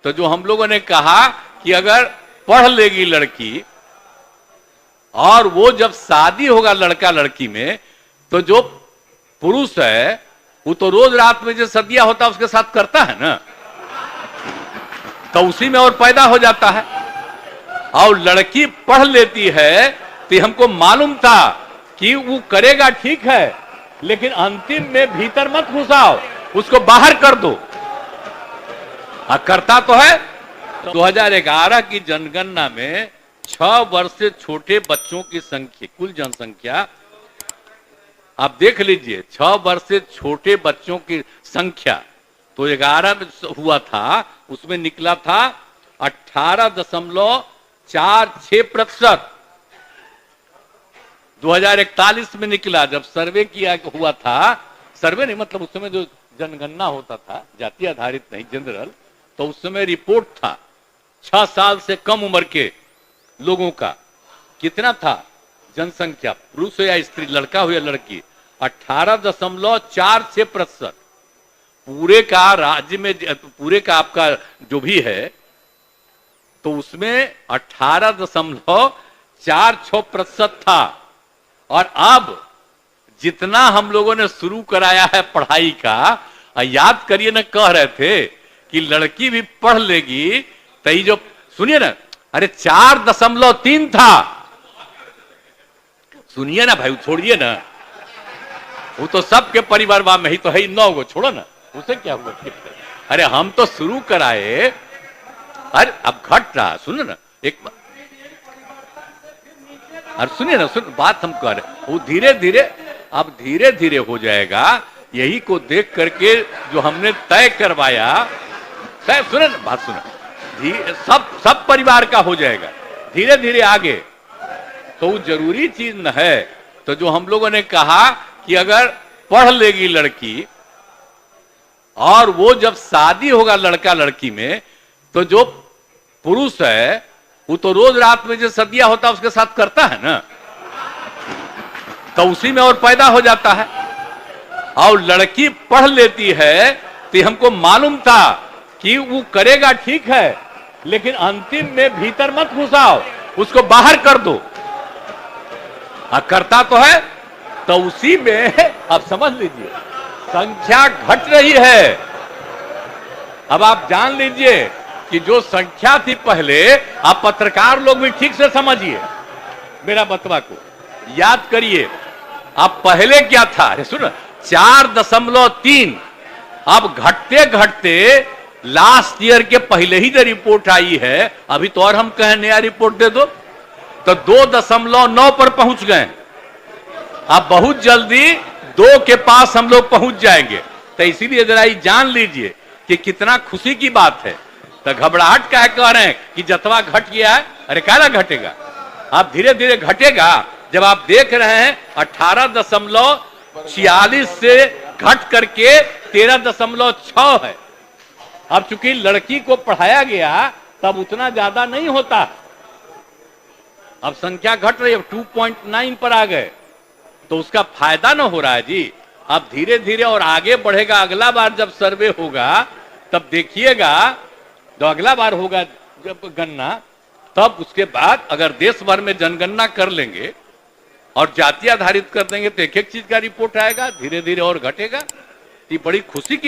तो जो हम लोगों ने कहा कि अगर पढ़ लेगी लड़की और वो जब शादी होगा लड़का लड़की में, तो जो पुरुष है वो तो रोज रात में जो सदिया होता है उसके साथ करता है ना, तो उसी में और पैदा हो जाता है। और लड़की पढ़ लेती है तो हमको मालूम था कि वो करेगा ठीक है, लेकिन अंतिम में भीतर मत घुसाओ, उसको बाहर कर दो। करता तो है। 2011 की जनगणना में 6 वर्ष से छोटे बच्चों की संख्या, कुल जनसंख्या आप देख लीजिए, 6 वर्ष से छोटे बच्चों की संख्या तो 11 में हुआ था, उसमें निकला था 18.46%। 2041 में निकला, जब सर्वे किया हुआ था, सर्वे नहीं मतलब उस समय जो जनगणना होता था, जाति आधारित नहीं जनरल, तो उस समय रिपोर्ट था 6 साल से कम उम्र के लोगों का कितना था जनसंख्या, पुरुष हो या स्त्री, लड़का हो या लड़की, 18.46%। पूरे का राज्य में, पूरे का आपका जो भी है, तो उसमें 18.46% था। और अब जितना हम लोगों ने शुरू कराया है पढ़ाई का, याद करिए ना, कह रहे थे कि लड़की भी पढ़ लेगी तो ये जो, सुनिए ना, अरे 4.3 था। सुनिए ना भाई, छोड़िए ना, वो तो सबके परिवार में ही तो है, 9 गो, छोड़ो ना, उसे क्या हुआ। अरे हम तो शुरू कराए, अरे अब घट रहा, सुनो ना एक बार, अरे सुनिए ना, सुन बात हम कह रहे, वो धीरे धीरे, अब धीरे धीरे हो जाएगा। यही को देख करके जो हमने तय करवाया, तय, सुने ना बात, सुनो, सब परिवार का हो जाएगा धीरे धीरे आगे, तो वो जरूरी चीज न है। तो जो हम लोगों ने कहा कि अगर पढ़ लेगी लड़की और वो जब शादी होगा लड़का लड़की में, तो जो पुरुष है वो तो रोज रात में जो सदिया होता है उसके साथ करता है ना, तो उसी में और पैदा हो जाता है। और लड़की पढ़ लेती है तो हमको मालूम था कि वो करेगा ठीक है, लेकिन अंतिम में भीतर मत घुसाओ, उसको बाहर कर दो। करता तो है, तो उसी में अब समझ लीजिए संख्या घट रही है। अब आप जान लीजिए कि जो संख्या थी पहले, आप पत्रकार लोग भी ठीक से समझिए मेरा बतवा को, याद करिए। अब पहले क्या था, अरे सुनो, 4.3, अब घटते घटते लास्ट ईयर के पहले ही जो रिपोर्ट आई है, अभी तो और हम कहें नया रिपोर्ट दे दो, तो 2.9 पर पहुंच गए। अब बहुत जल्दी 2 के पास हम लोग पहुंच जाएंगे। तो इसीलिए जरा ये जान लीजिए कि कितना खुशी की बात है। तो घबराहट का है, कह रहे हैं कि जतवा घट गया है, अरे काला घटेगा, अब धीरे धीरे घटेगा। जब आप देख रहे हैं 18.46 से घट करके 13.6 है। अब चूंकि लड़की को पढ़ाया गया तब उतना ज्यादा नहीं होता, अब संख्या घट रही है, 2.9 पर आ गए, तो उसका फायदा ना हो रहा है जी। अब धीरे धीरे और आगे बढ़ेगा। अगला बार जब सर्वे होगा तब देखिएगा, जो अगला बार होगा जब गणना, तब उसके बाद अगर देश भर में जनगणना कर लेंगे और जाति आधारित कर देंगे तो एक एक चीज का रिपोर्ट आएगा, धीरे धीरे और घटेगा। ये बड़ी खुशी की